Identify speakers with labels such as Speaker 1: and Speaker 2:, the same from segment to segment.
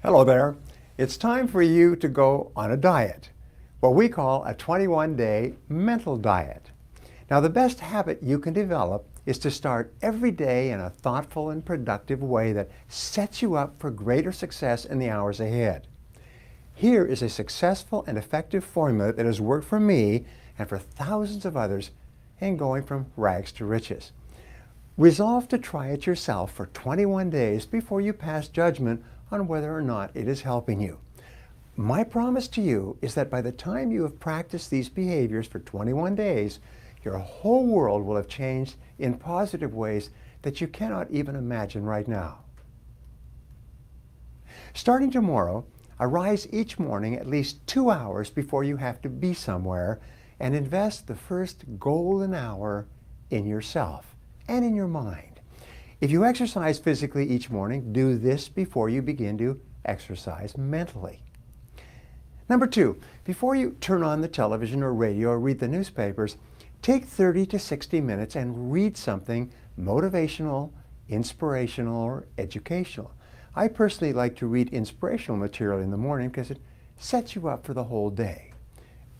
Speaker 1: Hello there. It's time for you to go on a diet, what we call a 21-day mental diet. Now, the best habit you can develop is to start every day in a thoughtful and productive way that sets you up for greater success in the hours ahead. Here is a successful and effective formula that has worked for me and for thousands of others in going from rags to riches. Resolve to try it yourself for 21 days before you pass judgment on whether or not it is helping you. My promise to you is that by the time you have practiced these behaviors for 21 days, your whole world will have changed in positive ways that you cannot even imagine right now. Starting tomorrow, arise each morning at least 2 hours before you have to be somewhere and invest the first golden hour in yourself and in your mind. If you exercise physically each morning, do this before you begin to exercise mentally. Number 2, before you turn on the television or radio or read the newspapers, take 30 to 60 minutes and read something motivational, inspirational, or educational. I personally like to read inspirational material in the morning because it sets you up for the whole day.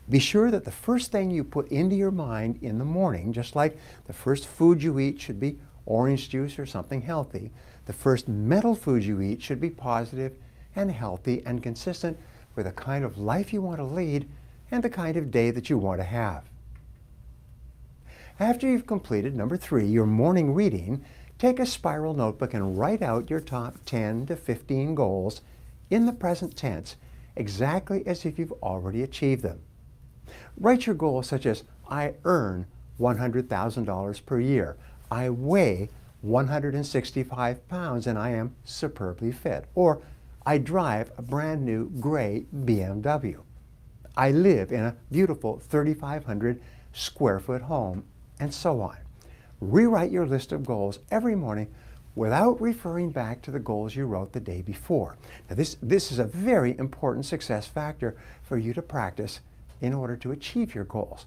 Speaker 1: Be sure that the first thing you put into your mind in the morning, just like the first food you eat should be orange juice or something healthy, the first mental food you eat should be positive and healthy and consistent with the kind of life you want to lead and the kind of day that you want to have. After you've completed number 3, your morning reading, take a spiral notebook and write out your top 10 to 15 goals in the present tense, exactly as if you've already achieved them. Write your goals such as, I earn $100,000 per year. I weigh 165 pounds and I am superbly fit. Or, I drive a brand new gray BMW. I live in a beautiful 3,500 square foot home, and so on. Rewrite your list of goals every morning without referring back to the goals you wrote the day before. Now this is a very important success factor for you to practice in order to achieve your goals.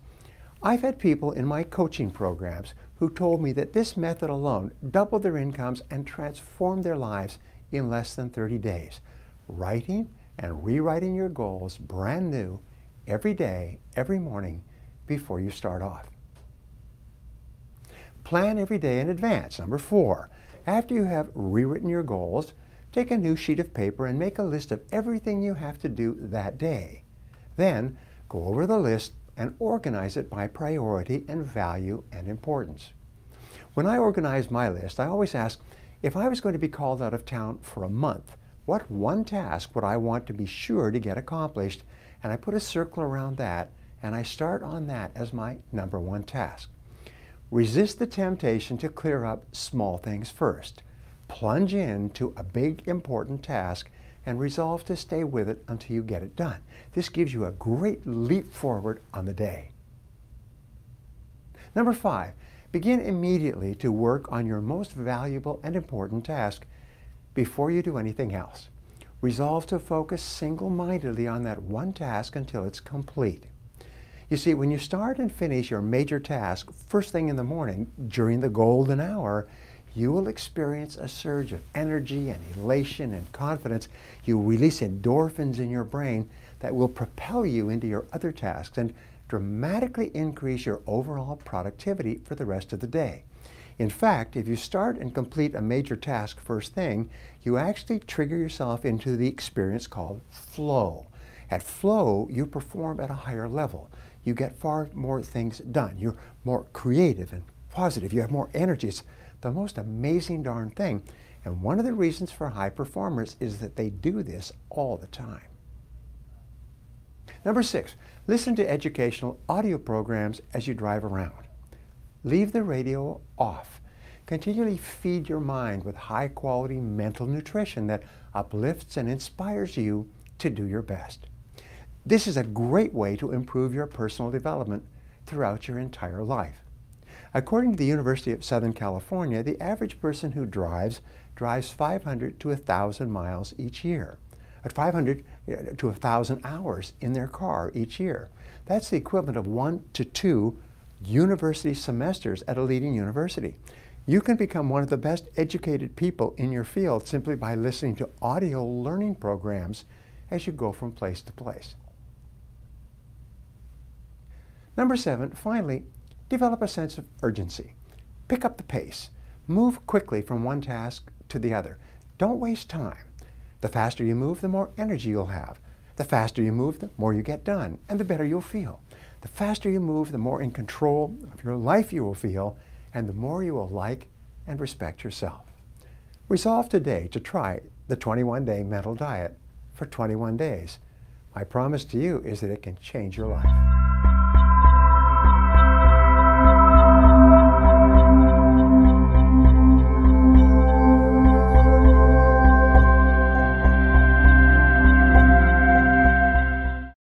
Speaker 1: I've had people in my coaching programs who told me that this method alone doubled their incomes and transformed their lives in less than 30 days. Writing and rewriting your goals brand new every day, every morning before you start off. Plan every day in advance. Number 4, after you have rewritten your goals, take a new sheet of paper and make a list of everything you have to do that day. Then go over the list and organize it by priority and value and importance. When I organize my list, I always ask, if I was going to be called out of town for a month, what one task would I want to be sure to get accomplished? And I put a circle around that, and I start on that as my number 1 task. Resist the temptation to clear up small things first. Plunge into a big, important task and resolve to stay with it until you get it done. This gives you a great leap forward on the day. Number 5, begin immediately to work on your most valuable and important task before you do anything else. Resolve to focus single-mindedly on that one task until it's complete. You see, when you start and finish your major task first thing in the morning during the golden hour, you will experience a surge of energy and elation and confidence. You release endorphins in your brain that will propel you into your other tasks and dramatically increase your overall productivity for the rest of the day. In fact, if you start and complete a major task first thing, you actually trigger yourself into the experience called flow. At flow, you perform at a higher level. You get far more things done. You're more creative and positive. You have more energy. It's the most amazing darn thing. And one of the reasons for high performers is that they do this all the time. Number 6, listen to educational audio programs as you drive around. Leave the radio off. Continually feed your mind with high-quality mental nutrition that uplifts and inspires you to do your best. This is a great way to improve your personal development throughout your entire life. According to the University of Southern California, the average person who drives 500 to 1,000 miles each year. 500 to 1,000 hours in their car each year. That's the equivalent of 1 to 2 university semesters at a leading university. You can become one of the best educated people in your field simply by listening to audio learning programs as you go from place to place. Number 7, finally, develop a sense of urgency. Pick up the pace. Move quickly from one task to the other. Don't waste time. The faster you move, the more energy you'll have. The faster you move, the more you get done, and the better you'll feel. The faster you move, the more in control of your life you will feel, and the more you will like and respect yourself. Resolve today to try the 21-day mental diet for 21 days. My promise to you is that it can change your life.